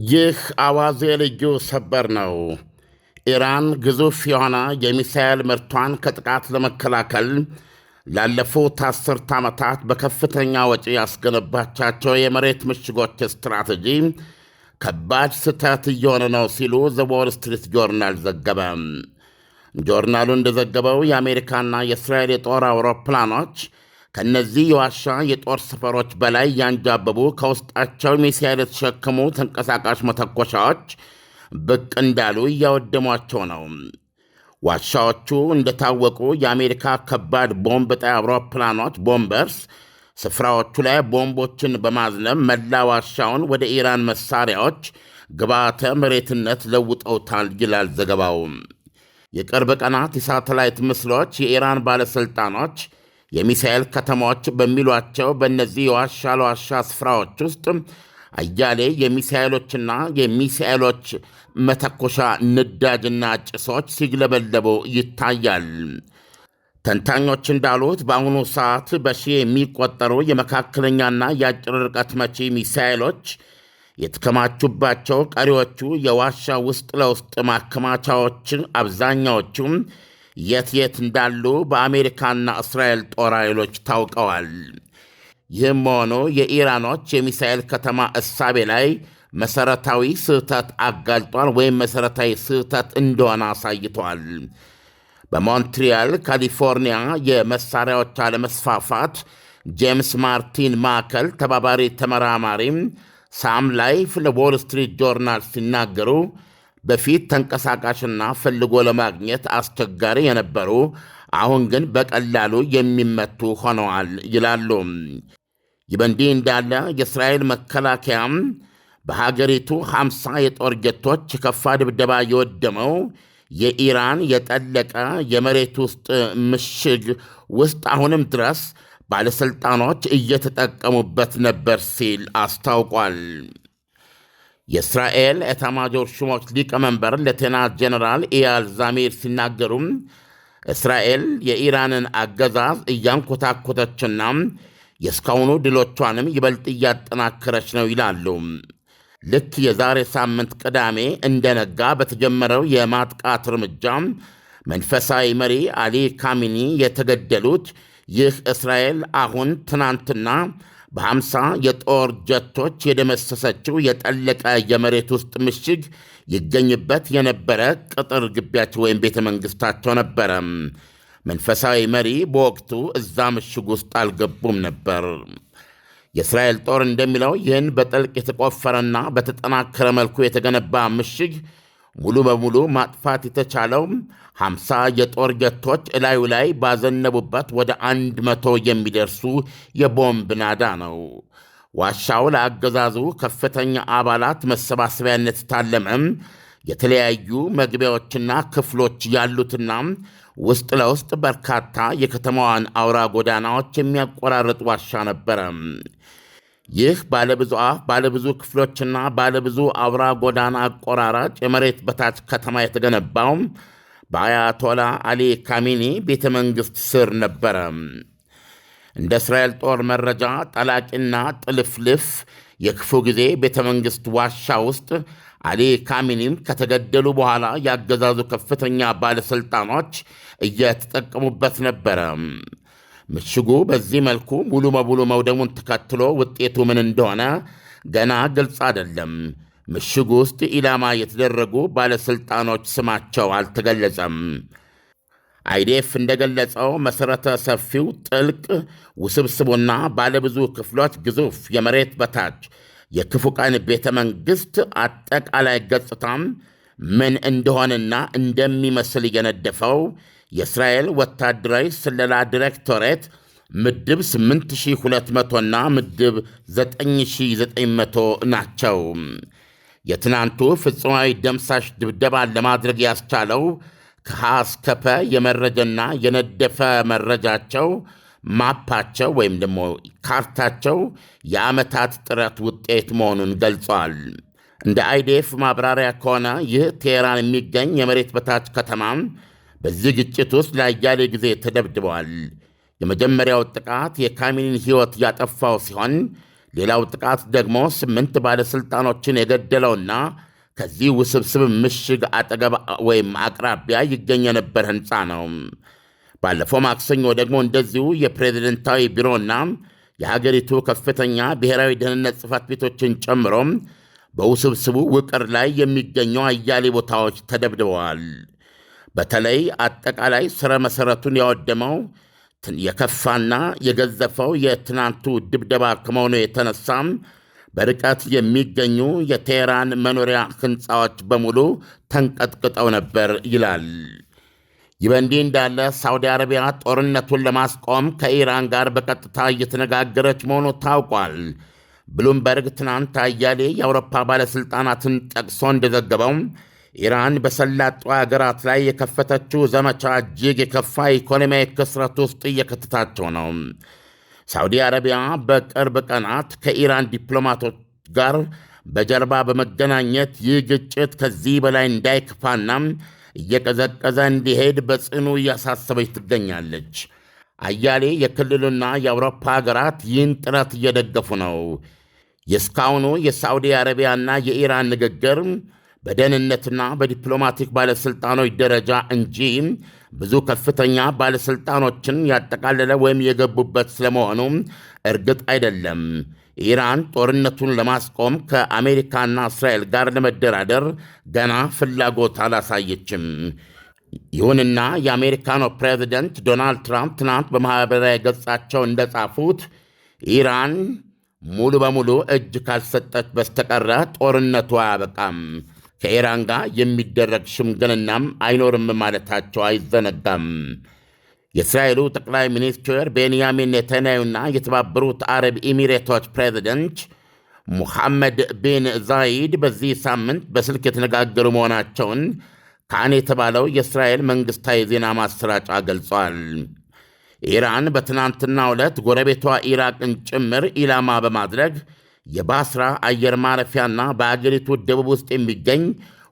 ይህ አዋዜ ልዩ ሰበር ነው። ኢራን ግዙፍ የሆነ የሚሳኤል ምርቷን ከጥቃት ለመከላከል ላለፉት 10 ዓመታት በከፍተኛ ወጪ ያስገነባቻቸው የመሬት ምሽጎች ስትራቴጂ ከባድ ስህተት እየሆነ ነው ሲሉ ዘ ዎል ስትሪት ጆርናል ዘገበ። ጆርናሉ እንደዘገበው የአሜሪካና የእስራኤል የጦር አውሮፕላኖች ከእነዚህ የዋሻ የጦር ሰፈሮች በላይ ያንጃበቡ ከውስጣቸው ሚሳኤል የተሸከሙ ተንቀሳቃሽ መተኮሻዎች ብቅ እንዳሉ እያወደሟቸው ነው። ዋሻዎቹ እንደታወቁ የአሜሪካ ከባድ ቦምብ ጣይ አውሮፕላኖች ቦምበርስ ስፍራዎቹ ላይ ቦምቦችን በማዝነብ መላ ዋሻውን ወደ ኢራን መሣሪያዎች ግብዓተ መሬትነት ለውጠውታል ይላል ዘገባው። የቅርብ ቀናት የሳተላይት ምስሎች የኢራን ባለሥልጣኖች የሚሳኤል ከተማዎች በሚሏቸው በእነዚህ የዋሻ ለዋሻ ስፍራዎች ውስጥ አያሌ የሚሳኤሎችና የሚሳኤሎች መተኮሻ ንዳጅና ጭሶች ሲግለበለቡ ይታያል። ተንታኞች እንዳሉት በአሁኑ ሰዓት በሺህ የሚቆጠሩ የመካከለኛና የአጭር ርቀት መቺ ሚሳኤሎች የተከማቹባቸው ቀሪዎቹ የዋሻ ውስጥ ለውስጥ ማከማቻዎች አብዛኛዎቹም የት እንዳሉ በአሜሪካና እስራኤል ጦር ኃይሎች ታውቀዋል። ይህም ሆኖ የኢራኖች የሚሳኤል ከተማ እሳቤ ላይ መሠረታዊ ስህተት አጋልጧል ወይም መሠረታዊ ስህተት እንደሆነ አሳይቷል። በሞንትሪያል ካሊፎርኒያ የመሣሪያዎች አለመስፋፋት ጄምስ ማርቲን ማዕከል ተባባሪ ተመራማሪም ሳም ላይፍ ለዎል ስትሪት ጆርናል ሲናገሩ በፊት ተንቀሳቃሽና ፈልጎ ለማግኘት አስቸጋሪ የነበሩ አሁን ግን በቀላሉ የሚመቱ ሆነዋል ይላሉ። ይህ በእንዲህ እንዳለ የእስራኤል መከላከያም በሀገሪቱ 50 የጦር ጀቶች የከፋ ድብደባ የወደመው የኢራን የጠለቀ የመሬት ውስጥ ምሽግ ውስጥ አሁንም ድረስ ባለሥልጣኖች እየተጠቀሙበት ነበር ሲል አስታውቋል። የእስራኤል ኤታማዦር ሹሞች ሊቀመንበር ሌተናንት ጀነራል ኢያል ዛሚር ሲናገሩም እስራኤል የኢራንን አገዛዝ እያንኮታኮተችና የእስካሁኑ ድሎቿንም ይበልጥ እያጠናከረች ነው ይላሉ። ልክ የዛሬ ሳምንት ቅዳሜ እንደነጋ በተጀመረው የማጥቃት እርምጃ መንፈሳዊ መሪ አሊ ካሚኒ የተገደሉት ይህ እስራኤል አሁን ትናንትና በ50 የጦር ጀቶች የደመሰሰችው የጠለቀ የመሬት ውስጥ ምሽግ ይገኝበት የነበረ ቅጥር ግቢያቸው ወይም ቤተ መንግሥታቸው ነበረ። መንፈሳዊ መሪ በወቅቱ እዛ ምሽግ ውስጥ አልገቡም ነበር። የእስራኤል ጦር እንደሚለው ይህን በጥልቅ የተቆፈረና በተጠናከረ መልኩ የተገነባ ምሽግ ሙሉ በሙሉ ማጥፋት የተቻለው 50 የጦር ጀቶች እላዩ ላይ ባዘነቡበት ወደ 100 የሚደርሱ የቦምብ ናዳ ነው። ዋሻው ለአገዛዙ ከፍተኛ አባላት መሰባሰቢያነት ታለመም የተለያዩ መግቢያዎችና ክፍሎች ያሉትና ውስጥ ለውስጥ በርካታ የከተማዋን አውራ ጎዳናዎች የሚያቆራርጥ ዋሻ ነበረ። ይህ ባለብዙ አፍ ባለብዙ ክፍሎችና ባለብዙ አውራ ጎዳና አቆራራጭ የመሬት በታች ከተማ የተገነባው በአያቶላ አሊ ካሚኒ ቤተ መንግሥት ስር ነበረ። እንደ እስራኤል ጦር መረጃ ጠላቂና ጥልፍልፍ የክፉ ጊዜ ቤተ መንግሥት ዋሻ ውስጥ አሊ ካሚኒም ከተገደሉ በኋላ ያገዛዙ ከፍተኛ ባለሥልጣኖች እየተጠቀሙበት ነበረ። ምሽጉ በዚህ መልኩ ሙሉ በሙሉ መውደሙን ተከትሎ ውጤቱ ምን እንደሆነ ገና ግልጽ አይደለም። ምሽጉ ውስጥ ኢላማ የተደረጉ ባለሥልጣኖች ስማቸው አልተገለጸም። አይዴፍ እንደገለጸው መሠረተ ሰፊው ጥልቅ ውስብስቡና ባለብዙ ክፍሎች ግዙፍ የመሬት በታች የክፉ ቀን ቤተ መንግሥት አጠቃላይ ገጽታም ምን እንደሆነና እንደሚመስል የነደፈው የእስራኤል ወታደራዊ ስለላ ዲሬክቶሬት ምድብ 8200ና ምድብ 9900 ናቸው። የትናንቱ ፍጹማዊ ደምሳሽ ድብደባን ለማድረግ ያስቻለው ከሀ እስከ ፐ የመረጃና የነደፈ መረጃቸው ማፓቸው ወይም ደግሞ ካርታቸው የዓመታት ጥረት ውጤት መሆኑን ገልጿል። እንደ አይዴፍ ማብራሪያ ከሆነ ይህ ቴሄራን የሚገኝ የመሬት በታች ከተማም በዚህ ግጭት ውስጥ ለአያሌ ጊዜ ተደብድበዋል። የመጀመሪያው ጥቃት የካሚኒን ሕይወት ያጠፋው ሲሆን ሌላው ጥቃት ደግሞ 8 ባለሥልጣኖችን የገደለውና ከዚህ ውስብስብ ምሽግ አጠገብ ወይም አቅራቢያ ይገኝ የነበር ሕንፃ ነው። ባለፈው ማክሰኞ ደግሞ እንደዚሁ የፕሬዝደንታዊ ቢሮና የሀገሪቱ ከፍተኛ ብሔራዊ ደህንነት ጽሕፈት ቤቶችን ጨምሮ በውስብስቡ ውቅር ላይ የሚገኙ አያሌ ቦታዎች ተደብድበዋል። በተለይ አጠቃላይ ሥረ መሠረቱን ያወደመው የከፋና የገዘፈው የትናንቱ ድብደባ ከመሆኑ የተነሳም በርቀት የሚገኙ የቴህራን መኖሪያ ሕንፃዎች በሙሉ ተንቀጥቅጠው ነበር ይላል። ይህ በእንዲህ እንዳለ ሳውዲ አረቢያ ጦርነቱን ለማስቆም ከኢራን ጋር በቀጥታ እየተነጋገረች መሆኑ ታውቋል። ብሉምበርግ ትናንት አያሌ የአውሮፓ ባለሥልጣናትን ጠቅሶ እንደዘገበው ኢራን በሰላጤው አገራት ላይ የከፈተችው ዘመቻ እጅግ የከፋ ኢኮኖሚያዊ ክስረት ውስጥ እየከተታቸው ነው። ሳውዲ አረቢያ በቅርብ ቀናት ከኢራን ዲፕሎማቶች ጋር በጀርባ በመገናኘት ይህ ግጭት ከዚህ በላይ እንዳይክፋና እየቀዘቀዘ እንዲሄድ በጽኑ እያሳሰበች ትገኛለች። አያሌ የክልሉና የአውሮፓ ሀገራት ይህን ጥረት እየደገፉ ነው። የእስካሁኑ የሳዑዲ አረቢያና የኢራን ንግግር በደህንነትና በዲፕሎማቲክ ባለሥልጣኖች ደረጃ እንጂ ብዙ ከፍተኛ ባለሥልጣኖችን ያጠቃለለ ወይም የገቡበት ስለመሆኑ እርግጥ አይደለም። ኢራን ጦርነቱን ለማስቆም ከአሜሪካና እስራኤል ጋር ለመደራደር ገና ፍላጎት አላሳየችም። ይሁንና የአሜሪካኑ ፕሬዚደንት ዶናልድ ትራምፕ ትናንት በማኅበራዊ ገጻቸው እንደጻፉት ኢራን ሙሉ በሙሉ እጅ ካልሰጠች በስተቀረ ጦርነቱ አያበቃም፣ ከኢራን ጋር የሚደረግ ሽምግልናም አይኖርም ማለታቸው አይዘነጋም። የእስራኤሉ ጠቅላይ ሚኒስትር ቤንያሚን ኔታንያሁና የተባበሩት አረብ ኤሚሬቶች ፕሬዚደንት ሙሐመድ ቢን ዛይድ በዚህ ሳምንት በስልክ የተነጋገሩ መሆናቸውን ካን የተባለው የእስራኤል መንግሥታዊ ዜና ማሰራጫ ገልጿል። ኢራን በትናንትናው ዕለት ጎረቤቷ ኢራቅን ጭምር ኢላማ በማድረግ የባስራ አየር ማረፊያና በአገሪቱ ደቡብ ውስጥ የሚገኝ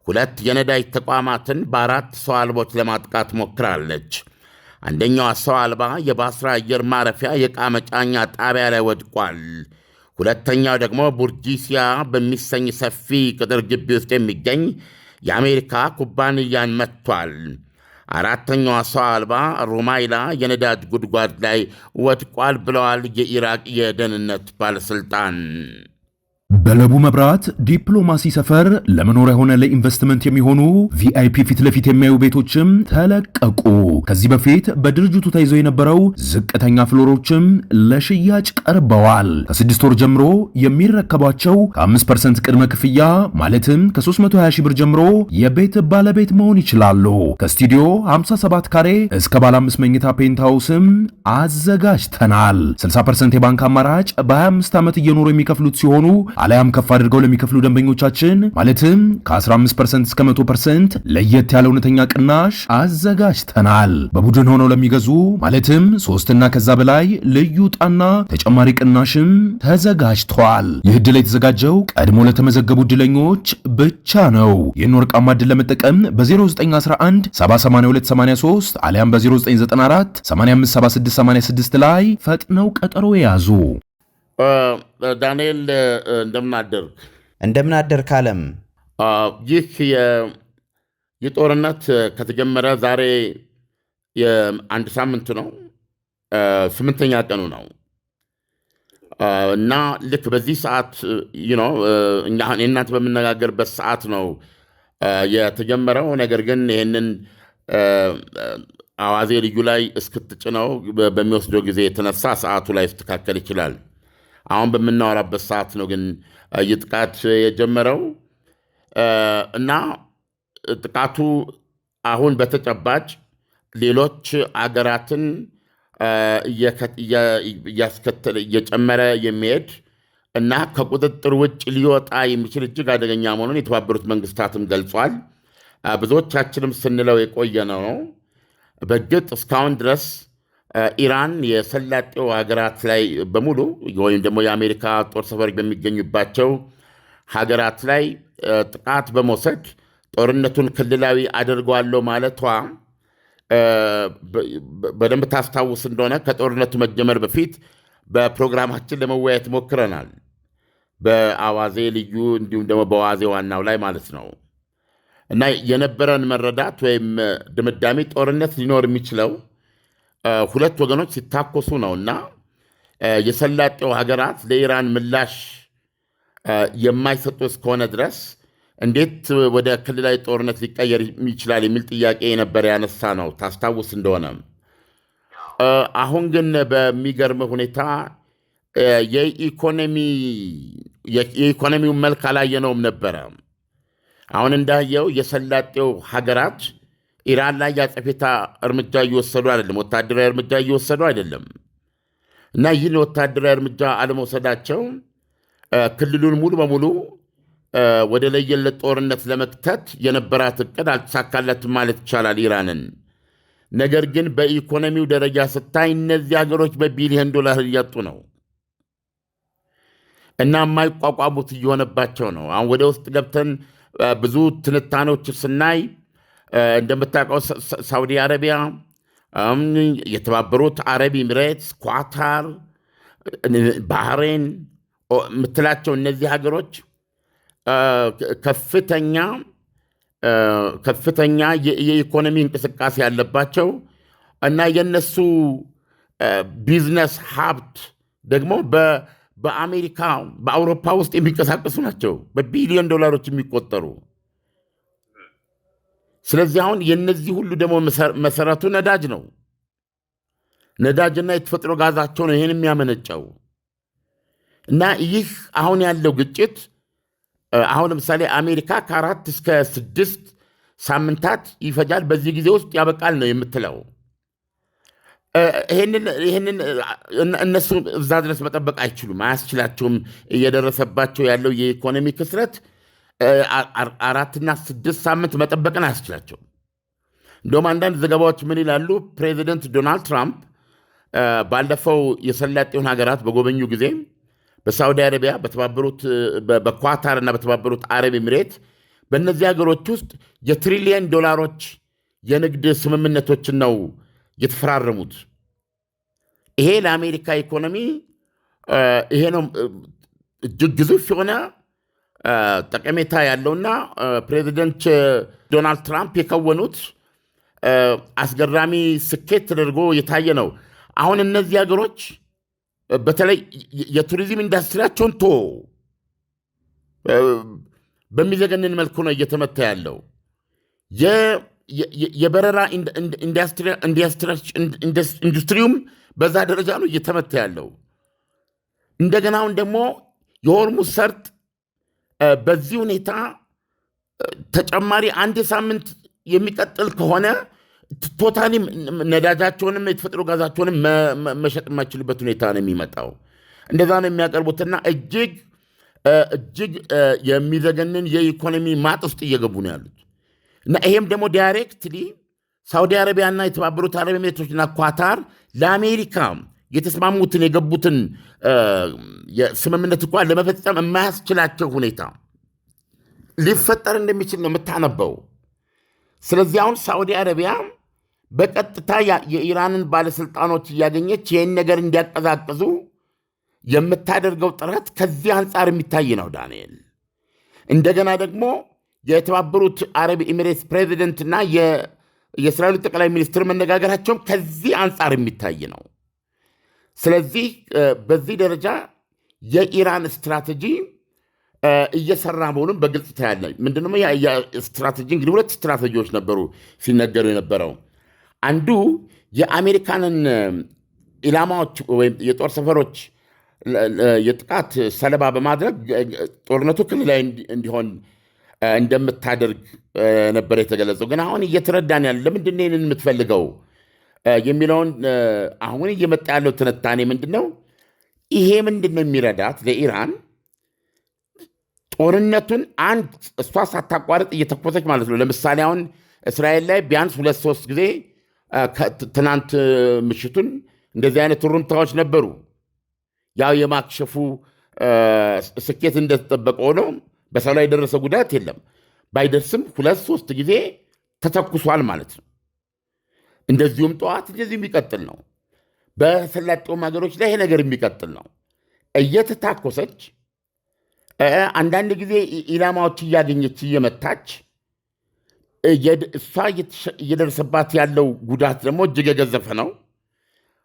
2 የነዳጅ ተቋማትን በ4 ሰው አልቦች ለማጥቃት ሞክራለች። አንደኛዋ ሰው አልባ የባስራ አየር ማረፊያ የዕቃ መጫኛ ጣቢያ ላይ ወድቋል። ሁለተኛው ደግሞ ቡርጂሲያ በሚሰኝ ሰፊ ቅጥር ግቢ ውስጥ የሚገኝ የአሜሪካ ኩባንያን መጥቷል። አራተኛዋ ሰው አልባ ሩማይላ የነዳጅ ጉድጓድ ላይ ወድቋል ብለዋል የኢራቅ የደህንነት ባለሥልጣን። በለቡ መብራት ዲፕሎማሲ ሰፈር ለመኖሪያ ሆነ ለኢንቨስትመንት የሚሆኑ ቪአይፒ ፊት ለፊት የሚያዩ ቤቶችም ተለቀቁ። ከዚህ በፊት በድርጅቱ ተይዘው የነበረው ዝቅተኛ ፍሎሮችም ለሽያጭ ቀርበዋል። ከ6 ወር ጀምሮ የሚረከቧቸው ከ5% ቅድመ ክፍያ ማለትም ከ320 ሺህ ብር ጀምሮ የቤት ባለቤት መሆን ይችላሉ። ከስቱዲዮ 57 ካሬ እስከ ባለ 5 መኝታ ፔንትሃውስም አዘጋጅተናል። 60% የባንክ አማራጭ በ25 ዓመት እየኖሩ የሚከፍሉት ሲሆኑ አሊያም ከፍ አድርገው ለሚከፍሉ ደንበኞቻችን ማለትም ከ15% እስከ 100% ለየት ያለ እውነተኛ ቅናሽ አዘጋጅተናል። በቡድን ሆነው ለሚገዙ ማለትም 3 እና ከዛ በላይ ልዩ ዕጣና ተጨማሪ ቅናሽም ተዘጋጅቷል። ይህ ዕድል የተዘጋጀው ቀድሞ ለተመዘገቡ ዕድለኞች ብቻ ነው። ይህን ወርቃማ ዕድል ለመጠቀም በ0911 78283 አሊያም በ0994 857686 ላይ ፈጥነው ቀጠሮ የያዙ። ዳንኤል እንደምናደርግ እንደምናደርግ አለም። ይህ የጦርነት ከተጀመረ ዛሬ የአንድ ሳምንት ነው፣ 8ኛ ቀኑ ነው እና ልክ በዚህ ሰዓት እናንተ በምነጋገርበት ሰዓት ነው የተጀመረው። ነገር ግን ይህንን አዋዜ ልዩ ላይ እስክትጭነው በሚወስደው ጊዜ የተነሳ ሰዓቱ ላይ ሊስተካከል ይችላል። አሁን በምናወራበት ሰዓት ነው ግን ይህ ጥቃት የጀመረው እና ጥቃቱ አሁን በተጨባጭ ሌሎች አገራትን እያስከተለ እየጨመረ የሚሄድ እና ከቁጥጥር ውጭ ሊወጣ የሚችል እጅግ አደገኛ መሆኑን የተባበሩት መንግስታትም ገልጿል። ብዙዎቻችንም ስንለው የቆየ ነው። በእርግጥ እስካሁን ድረስ ኢራን የሰላጤው ሀገራት ላይ በሙሉ ወይም ደግሞ የአሜሪካ ጦር ሰፈሮች በሚገኙባቸው ሀገራት ላይ ጥቃት በመውሰድ ጦርነቱን ክልላዊ አድርገዋለሁ ማለቷ በደንብ ታስታውስ እንደሆነ ከጦርነቱ መጀመር በፊት በፕሮግራማችን ለመወያየት ሞክረናል። በአዋዜ ልዩ እንዲሁም ደግሞ በአዋዜ ዋናው ላይ ማለት ነው። እና የነበረን መረዳት ወይም ድምዳሜ ጦርነት ሊኖር የሚችለው ሁለት ወገኖች ሲታኮሱ ነው እና የሰላጤው ሀገራት ለኢራን ምላሽ የማይሰጡ እስከሆነ ድረስ እንዴት ወደ ክልላዊ ጦርነት ሊቀየር ይችላል የሚል ጥያቄ የነበረ ያነሳ ነው ታስታውስ እንደሆነ። አሁን ግን በሚገርም ሁኔታ የኢኮኖሚውን መልክ አላየነውም ነበረ። አሁን እንዳየው የሰላጤው ሀገራት ኢራን ላይ ያጸፌታ እርምጃ እየወሰዱ አይደለም፣ ወታደራዊ እርምጃ እየወሰዱ አይደለም። እና ይህን ወታደራዊ እርምጃ አለመውሰዳቸው ክልሉን ሙሉ በሙሉ ወደ ለየለት ጦርነት ለመክተት የነበራት እቅድ አልተሳካለትም ማለት ይቻላል ኢራንን። ነገር ግን በኢኮኖሚው ደረጃ ስታይ እነዚህ ሀገሮች በቢሊዮን ዶላር እያጡ ነው እና የማይቋቋሙት እየሆነባቸው ነው። አሁን ወደ ውስጥ ገብተን ብዙ ትንታኔዎች ስናይ እንደምታውቀው ሳውዲ አረቢያ፣ የተባበሩት አረብ ኤሚሬትስ፣ ኳታር፣ ባህሬን የምትላቸው እነዚህ ሀገሮች ከፍተኛ የኢኮኖሚ እንቅስቃሴ ያለባቸው እና የነሱ ቢዝነስ ሀብት ደግሞ በአሜሪካ በአውሮፓ ውስጥ የሚንቀሳቀሱ ናቸው፣ በቢሊዮን ዶላሮች የሚቆጠሩ። ስለዚህ አሁን የነዚህ ሁሉ ደግሞ መሰረቱ ነዳጅ ነው። ነዳጅና የተፈጥሮ ጋዛቸው ነው ይህን የሚያመነጨው። እና ይህ አሁን ያለው ግጭት አሁን ለምሳሌ አሜሪካ ከ4 እስከ 6 ሳምንታት ይፈጃል፣ በዚህ ጊዜ ውስጥ ያበቃል ነው የምትለው። ይህንን እነሱ እዛ ድረስ መጠበቅ አይችሉም፣ አያስችላቸውም። እየደረሰባቸው ያለው የኢኮኖሚ ክስረት 4 እና 6 ሳምንት መጠበቅን አያስችላቸውም። እንደውም አንዳንድ ዘገባዎች ምን ይላሉ? ፕሬዚደንት ዶናልድ ትራምፕ ባለፈው የሰላጤውን ሀገራት በጎበኙ ጊዜ በሳዑዲ አረቢያ፣ በኳታር እና በተባበሩት አረብ ኤሚሬት በእነዚህ ሀገሮች ውስጥ የትሪሊየን ዶላሮች የንግድ ስምምነቶችን ነው የተፈራረሙት። ይሄ ለአሜሪካ ኢኮኖሚ ይሄ ነው እጅግ ግዙፍ የሆነ ጠቀሜታ ያለውና ፕሬዚደንት ዶናልድ ትራምፕ የከወኑት አስገራሚ ስኬት ተደርጎ የታየ ነው። አሁን እነዚህ ሀገሮች በተለይ የቱሪዝም ኢንዱስትሪያቸውን በሚዘገንን መልኩ ነው እየተመታ ያለው። የበረራ ኢንዱስትሪውም በዛ ደረጃ ነው እየተመታ ያለው። እንደገና አሁን ደግሞ የሆርሙዝ ሰርጥ በዚህ ሁኔታ ተጨማሪ 1 ሳምንት የሚቀጥል ከሆነ ቶታሊ ነዳጃቸውንም የተፈጥሮ ጋዛቸውንም መሸጥ የማይችልበት ሁኔታ ነው የሚመጣው። እንደዛ ነው የሚያቀርቡትና እጅግ የሚዘገንን የኢኮኖሚ ማጥ ውስጥ እየገቡ ነው ያሉት። እና ይሄም ደግሞ ዳይሬክትሊ ሳውዲ አረቢያና የተባበሩት አረብ ኤሚሬቶችና ኳታር ለአሜሪካ የተስማሙትን የገቡትን ስምምነት እንኳን ለመፈጸም የማያስችላቸው ሁኔታ ሊፈጠር እንደሚችል ነው የምታነበው። ስለዚህ አሁን ሳዑዲ አረቢያ በቀጥታ የኢራንን ባለሥልጣኖች እያገኘች ይህን ነገር እንዲያቀዛቅዙ የምታደርገው ጥረት ከዚህ አንጻር የሚታይ ነው ዳንኤል። እንደገና ደግሞ የተባበሩት አረብ ኤሚሬትስ ፕሬዚደንትና የእስራኤሉ ጠቅላይ ሚኒስትር መነጋገራቸውም ከዚህ አንጻር የሚታይ ነው። ስለዚህ በዚህ ደረጃ የኢራን ስትራቴጂ እየሰራ መሆኑን በግልጽ ታያለ። ምንድነው ስትራቴጂ? እንግዲህ 2 ስትራቴጂዎች ነበሩ ሲነገሩ የነበረው። አንዱ የአሜሪካንን ኢላማዎች ወይም የጦር ሰፈሮች የጥቃት ሰለባ በማድረግ ጦርነቱ ክልላዊ እንዲሆን እንደምታደርግ ነበር የተገለጸው። ግን አሁን እየተረዳን ያለ ለምንድን ነው የምትፈልገው የሚለውን አሁን እየመጣ ያለው ትንታኔ ምንድን ነው? ይሄ ምንድን ነው የሚረዳት ለኢራን ጦርነቱን እሷ ሳታቋርጥ እየተኮሰች ማለት ነው። ለምሳሌ አሁን እስራኤል ላይ ቢያንስ 2-3 ጊዜ ትናንት ምሽቱን እንደዚህ አይነት ሩምታዎች ነበሩ። ያው የማክሸፉ ስኬት እንደተጠበቀ ሆኖ በሰው ላይ የደረሰ ጉዳት የለም። ባይደርስም 2-3 ጊዜ ተተኩሷል ማለት ነው። እንደዚሁም ጠዋት እንደዚህ የሚቀጥል ነው። በሰላጤውም ሀገሮች ላይ ይሄ ነገር የሚቀጥል ነው። እየተታኮሰች አንዳንድ ጊዜ ኢላማዎች እያገኘች እየመታች እሷ እየደረሰባት ያለው ጉዳት ደግሞ እጅግ የገዘፈ ነው።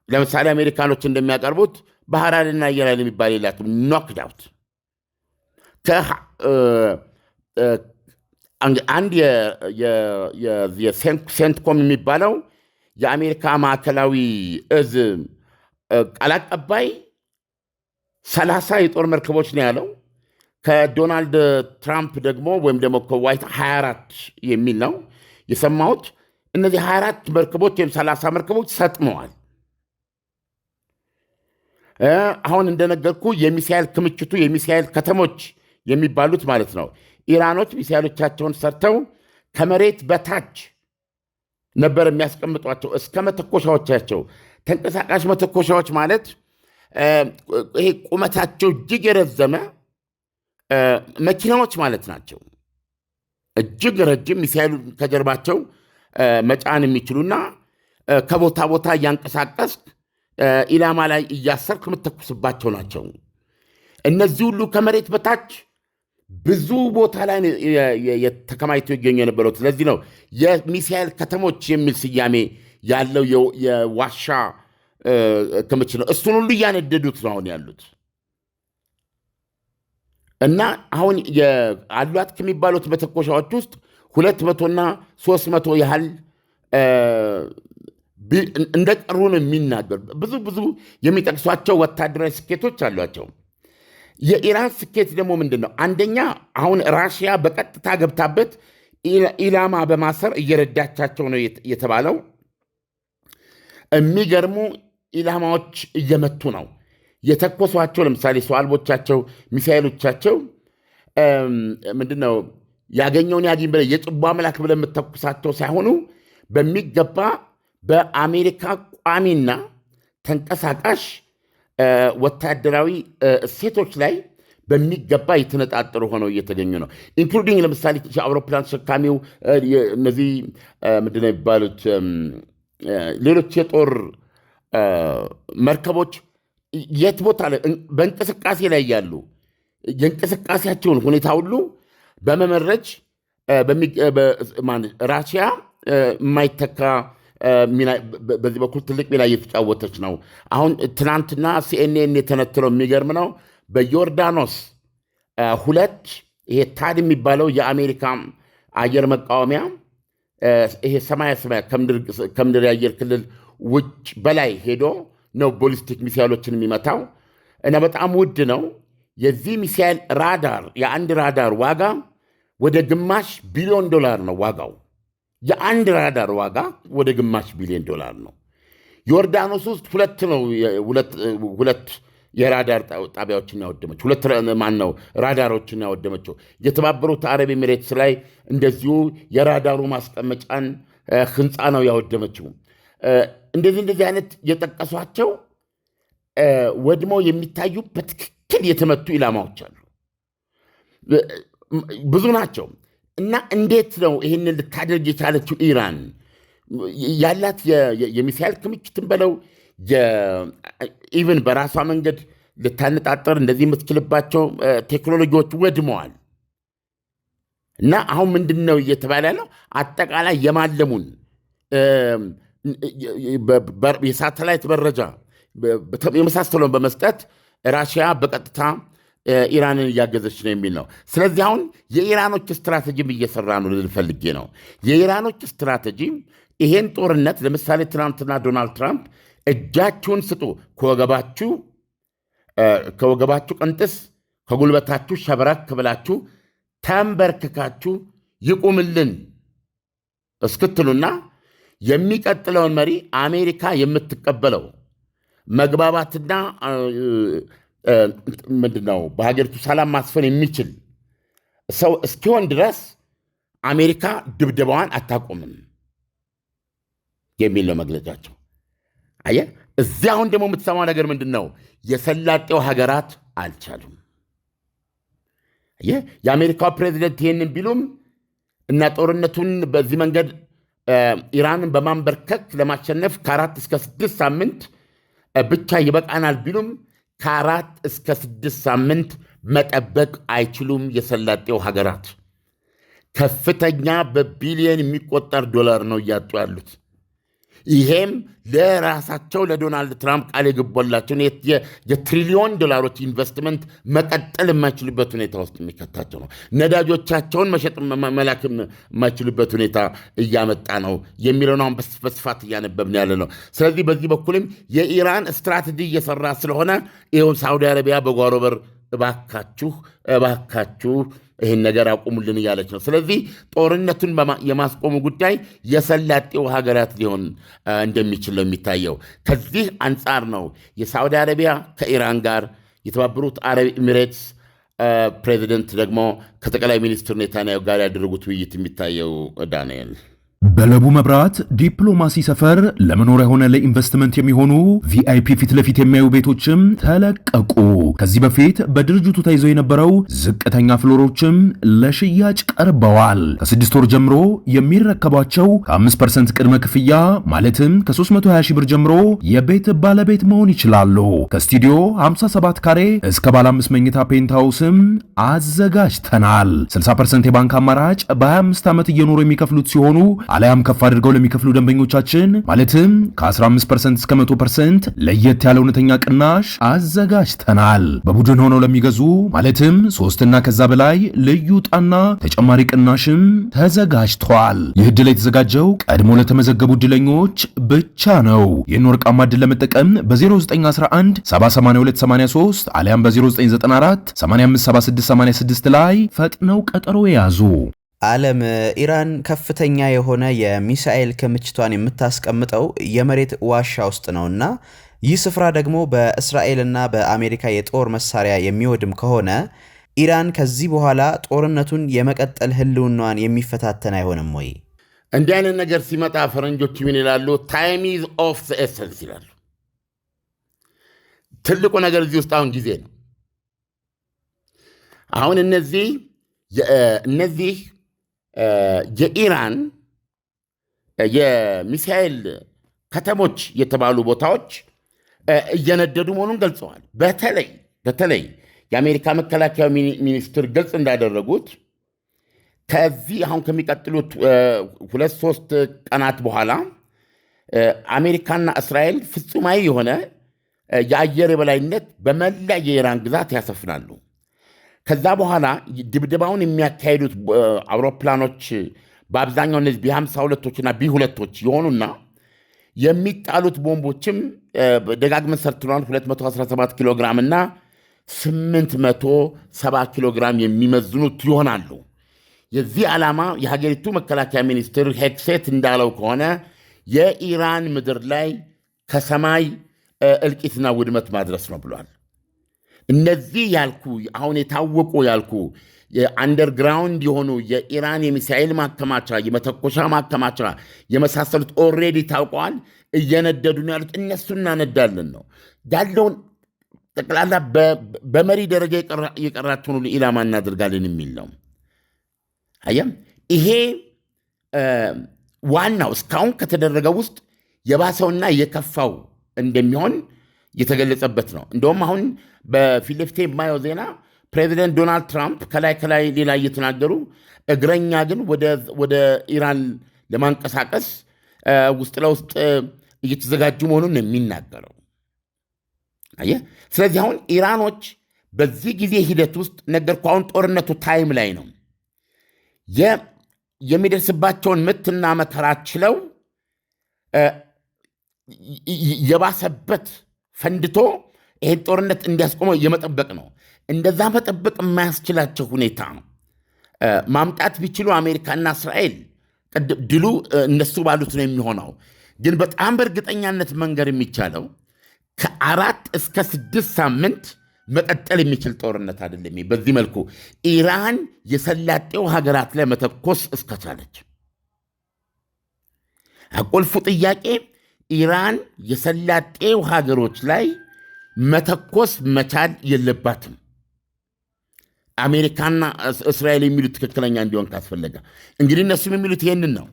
ለምሳሌ አሜሪካኖች እንደሚያቀርቡት ባህር ኃይልና አየር ኃይል የሚባል የላትም። ኖክድ አውት። አንድ የሴንትኮም የሚባለው የአሜሪካ ማዕከላዊ እዝ ቃል አቀባይ 30 የጦር መርከቦች ነው ያለው። ከዶናልድ ትራምፕ ደግሞ ወይም ደግሞ ከዋይት 24 የሚል ነው የሰማሁት። እነዚህ 24 መርከቦች ወይም 30 መርከቦች ሰጥመዋል። አሁን እንደነገርኩ የሚሳኤል ክምችቱ የሚሳኤል ከተሞች የሚባሉት ማለት ነው። ኢራኖች ሚሳኤሎቻቸውን ሰርተው ከመሬት በታች ነበር የሚያስቀምጧቸው እስከ መተኮሻዎቻቸው። ተንቀሳቃሽ መተኮሻዎች ማለት ይሄ ቁመታቸው እጅግ የረዘመ መኪናዎች ማለት ናቸው። እጅግ ረጅም ሚሳኤሉ ከጀርባቸው መጫን የሚችሉና ከቦታ ቦታ እያንቀሳቀስክ ኢላማ ላይ እያሰርክ የምትተኩስባቸው ናቸው። እነዚህ ሁሉ ከመሬት በታች ብዙ ቦታ ላይ ተከማችተው ይገኙ የነበሩት። ስለዚህ ነው የሚሳኤል ከተሞች የሚል ስያሜ ያለው የዋሻ ክምችት ነው። እሱን ሁሉ እያነደዱት ነው አሁን ያሉት። እና አሁን አሏት ከሚባሉት መተኮሻዎች ውስጥ 200 እና 300 ያህል እንደቀሩ ነው የሚናገሩ። ብዙ የሚጠቅሷቸው ወታደራዊ ስኬቶች አሏቸው። የኢራን ስኬት ደግሞ ምንድን ነው? አንደኛ አሁን ራሽያ በቀጥታ ገብታበት ኢላማ በማሰር እየረዳቻቸው ነው የተባለው። የሚገርሙ ኢላማዎች እየመቱ ነው የተኮሷቸው። ለምሳሌ ሰው አልቦቻቸው ሚሳኤሎቻቸው ምንድነው ያገኘውን ያግኝ ብለህ የጭቧ መላክ ብለህ የምትተኩሳቸው ሳይሆኑ በሚገባ በአሜሪካ ቋሚና ተንቀሳቃሽ ወታደራዊ እሴቶች ላይ በሚገባ የተነጣጠሩ ሆነው እየተገኙ ነው። ኢንክሉዲንግ ለምሳሌ የአውሮፕላን ተሸካሚው እነዚህ ምንድነው የሚባሉት ሌሎች የጦር መርከቦች የት ቦታ ላይ በእንቅስቃሴ ላይ ያሉ የእንቅስቃሴያቸውን ሁኔታ ሁሉ በመመረጅ ራሽያ የማይተካ በዚህ በኩል ትልቅ ሚና እየተጫወተች ነው። አሁን ትናንትና ሲኤንኤን የተነትለው የሚገርም ነው። በዮርዳኖስ 2 ይሄ ታድ የሚባለው የአሜሪካ አየር መቃወሚያ ይሄ ሰማያ ከምድር የአየር ክልል ውጭ በላይ ሄዶ ነው ቦሊስቲክ ሚሳይሎችን የሚመታው እና በጣም ውድ ነው። የዚህ ሚሳይል ራዳር የአንድ ራዳር ዋጋ ወደ $500 ቢሊዮን ነው ዋጋው። የአንድ ራዳር ዋጋ ወደ $500 ቢሊዮን ነው። ዮርዳኖስ ውስጥ 2 የራዳር ጣቢያዎችን ያወደመችው፣ 2 ራዳሮችን ያወደመችው። የተባበሩት አረብ ኤሚሬትስ ላይ እንደዚሁ የራዳሩ ማስቀመጫን ህንፃ ነው ያወደመችው። እንደዚህ አይነት የጠቀሷቸው ወድመው የሚታዩ በትክክል የተመቱ ኢላማዎች አሉ፣ ብዙ ናቸው። እና እንዴት ነው ይህንን ልታደርግ የቻለችው? ኢራን ያላት የሚሳይል ክምችትን በለው ኢቨን በራሷ መንገድ ልታነጣጠር እንደዚህ የምትችልባቸው ቴክኖሎጂዎች ወድመዋል። እና አሁን ምንድን ነው እየተባለ ያለው? አጠቃላይ የማለሙን የሳተላይት መረጃ የመሳሰለውን በመስጠት ራሽያ በቀጥታ ኢራንን እያገዘች ነው የሚል ነው። ስለዚህ አሁን የኢራኖች ስትራቴጂም እየሰራ ነው ልል ፈልጌ ነው። የኢራኖች ስትራቴጂ ይሄን ጦርነት ለምሳሌ ትናንትና ዶናልድ ትራምፕ እጃችሁን ስጡ፣ ከወገባችሁ ቅንጥስ ከጉልበታችሁ ሸብረክ ብላችሁ ተንበርክካችሁ ይቁምልን እስክትሉና የሚቀጥለውን መሪ አሜሪካ የምትቀበለው መግባባትና ምንድነው በሀገሪቱ ሰላም ማስፈን የሚችል ሰው እስኪሆን ድረስ አሜሪካ ድብደባዋን አታቆምም የሚል ነው መግለጫቸው። አየህ፣ እዚያ አሁን ደግሞ የምትሰማው ነገር ምንድን ነው? የሰላጤው ሀገራት አልቻሉም። አየህ፣ የአሜሪካው ፕሬዚደንት ይህንን ቢሉም እና ጦርነቱን በዚህ መንገድ ኢራንን በማንበርከክ ለማሸነፍ ከ4 እስከ 6 ሳምንት ብቻ ይበቃናል ቢሉም ከ4 እስከ 6 ሳምንት መጠበቅ አይችሉም። የሰላጤው ሀገራት ከፍተኛ በቢሊየን የሚቆጠር ዶላር ነው እያጡ ያሉት። ይሄም ለራሳቸው ለዶናልድ ትራምፕ ቃል የገባላቸውን የትሪሊዮን ዶላሮች ኢንቨስትመንት መቀጠል የማይችሉበት ሁኔታ ውስጥ የሚከታቸው ነው። ነዳጆቻቸውን መሸጥ መላክ የማይችሉበት ሁኔታ እያመጣ ነው የሚለውን አሁን በስፋት እያነበብን ያለ ነው። ስለዚህ በዚህ በኩልም የኢራን ስትራቴጂ እየሰራ ስለሆነ ይኸውም ሳውዲ አረቢያ በጓሮ በር እባካችሁ ይህን ነገር አቁሙልን እያለች ነው። ስለዚህ ጦርነቱን የማስቆሙ ጉዳይ የሰላጤው ሀገራት ሊሆን እንደሚችል ነው የሚታየው። ከዚህ አንጻር ነው የሳዑዲ አረቢያ ከኢራን ጋር፣ የተባበሩት አረብ ኤሚሬትስ ፕሬዚደንት ደግሞ ከጠቅላይ ሚኒስትር ኔታንያሁ ጋር ያደረጉት ውይይት የሚታየው። ዳንኤል በለቡ መብራት ዲፕሎማሲ ሰፈር ለመኖሪያ ሆነ ለኢንቨስትመንት የሚሆኑ ቪአይፒ ፊት ለፊት የሚያዩ ቤቶችም ተለቀቁ። ከዚህ በፊት በድርጅቱ ተይዘው የነበረው ዝቅተኛ ፍሎሮችም ለሽያጭ ቀርበዋል። ከ6 ወር ጀምሮ የሚረከቧቸው ከ5% ቅድመ ክፍያ ማለትም ከ320 ሺህ ብር ጀምሮ የቤት ባለቤት መሆን ይችላሉ። ከስቱዲዮ 57 ካሬ እስከ ባለ 5 መኝታ ፔንትሃውስም አዘጋጅተናል። 60% የባንክ አማራጭ በ25 ዓመት እየኖሩ የሚከፍሉት ሲሆኑ አለያም ከፍ አድርገው ለሚከፍሉ ደንበኞቻችን ማለትም ከ15% እስከ 100% ለየት ያለ እውነተኛ ቅናሽ አዘጋጅተናል። በቡድን ሆነው ለሚገዙ ማለትም 3 እና ከዛ በላይ ልዩ ዕጣና ተጨማሪ ቅናሽም ተዘጋጅቷል። ይህ ዕድል የተዘጋጀው ቀድሞ ለተመዘገቡ ዕድለኞች ብቻ ነው። ይህን ወርቃማ ዕድል ለመጠቀም በ0911 78283 አለያም በ0994 857686 ላይ ፈጥነው ቀጠሮ የያዙ። ዓለም ኢራን ከፍተኛ የሆነ የሚሳኤል ክምችቷን የምታስቀምጠው የመሬት ዋሻ ውስጥ ነውና ይህ ስፍራ ደግሞ በእስራኤልና በአሜሪካ የጦር መሳሪያ የሚወድም ከሆነ ኢራን ከዚህ በኋላ ጦርነቱን የመቀጠል ህልውናዋን የሚፈታተን አይሆንም ወይ? እንዲህ አይነት ነገር ሲመጣ ፈረንጆች ምን ይላሉ? ታይም ኢዝ ኦፍ ዘ ኤሰንስ ይላሉ። ትልቁ ነገር እዚህ ውስጥ አሁን ጊዜ ነው። አሁን እነዚህ የኢራን የሚሳኤል ከተሞች የተባሉ ቦታዎች እየነደዱ መሆኑን ገልጸዋል። በተለይ የአሜሪካ መከላከያ ሚኒስትር ግልጽ እንዳደረጉት ከዚህ አሁን ከሚቀጥሉት 2-3 ቀናት በኋላ አሜሪካና እስራኤል ፍጹማዊ የሆነ የአየር የበላይነት በመላ የኢራን ግዛት ያሰፍናሉ። ከዛ በኋላ ድብደባውን የሚያካሄዱት አውሮፕላኖች በአብዛኛው እነዚህ ቢ52ቶችና ቢ2ቶች የሆኑና የሚጣሉት ቦምቦችም ደጋግመን ሰርትነዋል። 217 ኪሎ ግራም እና 870 ኪሎ ግራም የሚመዝኑት ይሆናሉ። የዚህ ዓላማ የሀገሪቱ መከላከያ ሚኒስትር ሄግሴት እንዳለው ከሆነ የኢራን ምድር ላይ ከሰማይ እልቂትና ውድመት ማድረስ ነው ብሏል። እነዚህ ያልኩ አሁን የታወቁ ያልኩ የአንደርግራውንድ የሆኑ የኢራን የሚሳኤል ማከማቻ፣ የመተኮሻ ማከማቻ የመሳሰሉት ኦልሬዲ ታውቀዋል። እየነደዱ ነው ያሉት። እነሱ እናነዳለን ነው ያለውን ጠቅላላ በመሪ ደረጃ የቀራቸውን ሁሉ ኢላማ እናደርጋለን የሚል ነው። አየም ይሄ ዋናው እስካሁን ከተደረገው ውስጥ የባሰውና የከፋው እንደሚሆን የተገለጸበት ነው። እንደውም አሁን በፊት ለፊቴ የማየው ዜና ፕሬዚደንት ዶናልድ ትራምፕ ከላይ ሌላ እየተናገሩ እግረኛ ግን ወደ ኢራን ለማንቀሳቀስ ውስጥ ለውስጥ እየተዘጋጁ መሆኑን ነው የሚናገረው። አየህ፣ ስለዚህ አሁን ኢራኖች በዚህ ጊዜ ሂደት ውስጥ ነገርኩህ፣ አሁን ጦርነቱ ታይም ላይ ነው። የሚደርስባቸውን ምትና መከራ ችለው የባሰበት ፈንድቶ ይሄን ጦርነት እንዲያስቆመው የመጠበቅ ነው። እንደዛ መጠበቅ የማያስችላቸው ሁኔታ ማምጣት ቢችሉ አሜሪካና እስራኤል ድሉ እነሱ ባሉት ነው የሚሆነው። ግን በጣም በእርግጠኛነት መንገር የሚቻለው ከ4 እስከ 6 ሳምንት መቀጠል የሚችል ጦርነት አይደለም። በዚህ መልኩ ኢራን የሰላጤው ሀገራት ላይ መተኮስ እስከቻለች፣ ቁልፉ ጥያቄ ኢራን የሰላጤው ሀገሮች ላይ መተኮስ መቻል የለባትም። አሜሪካና እስራኤል የሚሉት ትክክለኛ እንዲሆን ካስፈለገ እንግዲህ እነሱም የሚሉት ይህንን ነው።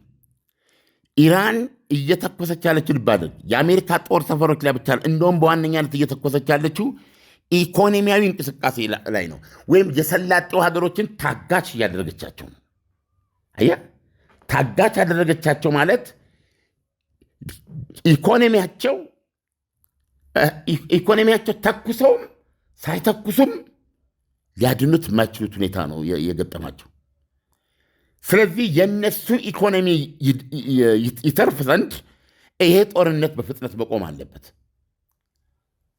ኢራን እየተኮሰች ያለችው ልባደግ የአሜሪካ ጦር ሰፈሮች ላይ ብቻ፣ እንደውም በዋነኛነት እየተኮሰች ያለችው ኢኮኖሚያዊ እንቅስቃሴ ላይ ነው፣ ወይም የሰላጤው ሀገሮችን ታጋች እያደረገቻቸው ነው። አየህ፣ ታጋች ያደረገቻቸው ማለት ኢኮኖሚያቸው ተኩሰውም ሳይተኩሱም ሊያድኑት የማይችሉት ሁኔታ ነው የገጠማቸው። ስለዚህ የነሱ ኢኮኖሚ ይተርፍ ዘንድ ይሄ ጦርነት በፍጥነት መቆም አለበት።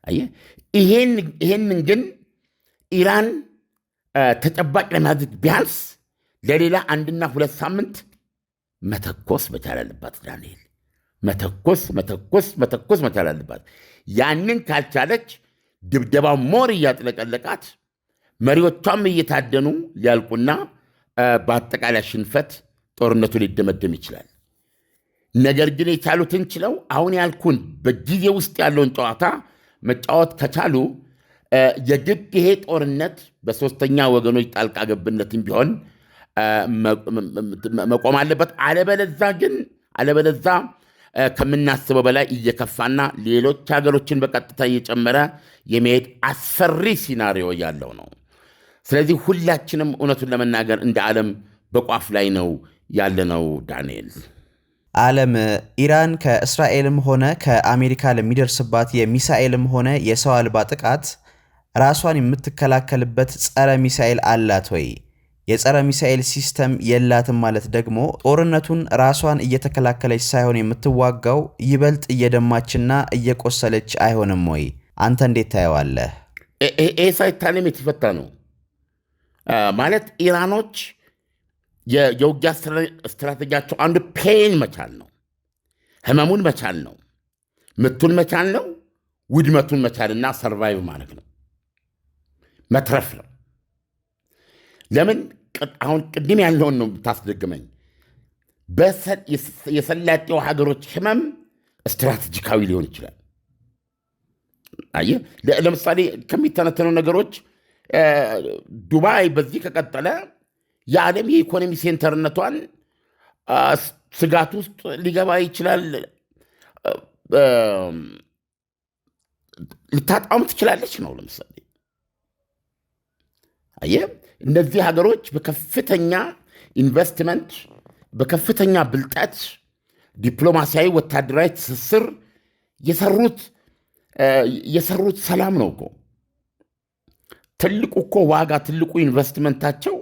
አየህ፣ ይሄንን ግን ኢራን ተጨባጭ ለማድረግ ቢያንስ ለሌላ 1-2 ሳምንት መተኮስ መቻል አለባት። ዳንኤል መተኮስ መቻል አለባት። ያንን ካልቻለች ድብደባው ሞር እያጥለቀለቃት መሪዎቿም እየታደኑ ሊያልቁና በአጠቃላይ ሽንፈት ጦርነቱ ሊደመደም ይችላል። ነገር ግን የቻሉትን ችለው አሁን ያልኩን በጊዜ ውስጥ ያለውን ጨዋታ መጫወት ከቻሉ የግድ ይሄ ጦርነት በሶስተኛ ወገኖች ጣልቃ ገብነትም ቢሆን መቆም አለበት። አለበለዛ ከምናስበው በላይ እየከፋና ሌሎች ሀገሮችን በቀጥታ እየጨመረ የመሄድ አስፈሪ ሲናሪዮ ያለው ነው። ስለዚህ ሁላችንም እውነቱን ለመናገር እንደ ዓለም በቋፍ ላይ ነው ያለነው። ዳንኤል፣ ዓለም ኢራን ከእስራኤልም ሆነ ከአሜሪካ ለሚደርስባት የሚሳኤልም ሆነ የሰው አልባ ጥቃት ራሷን የምትከላከልበት ጸረ ሚሳኤል አላት ወይ? የጸረ ሚሳኤል ሲስተም የላትም ማለት ደግሞ ጦርነቱን ራሷን እየተከላከለች ሳይሆን የምትዋጋው ይበልጥ እየደማችና እየቆሰለች አይሆንም ወይ? አንተ እንዴት ታየዋለህ? ሳይታለም የተፈታ ነው ማለት ኢራኖች የውጊያ ስትራቴጂያቸው አንዱ ፔን መቻል ነው፣ ህመሙን መቻል ነው፣ ምቱን መቻል ነው፣ ውድመቱን መቻልና ሰርቫይቭ ማድረግ ነው፣ መትረፍ ነው። ለምን አሁን ቅድም ያለውን ነው ታስደግመኝ። የሰላጤው ሀገሮች ህመም ስትራቴጂካዊ ሊሆን ይችላል። አየህ፣ ለምሳሌ ከሚተነተኑ ነገሮች ዱባይ በዚህ ከቀጠለ የዓለም የኢኮኖሚ ሴንተርነቷን ስጋት ውስጥ ሊገባ ይችላል። ልታጣውም ትችላለች ነው። ለምሳሌ አየህ፣ እነዚህ ሀገሮች በከፍተኛ ኢንቨስትመንት፣ በከፍተኛ ብልጠት፣ ዲፕሎማሲያዊ፣ ወታደራዊ ትስስር የሰሩት ሰላም ነው እኮ። ትልቁ እኮ ዋጋ፣ ትልቁ ኢንቨስትመንታቸው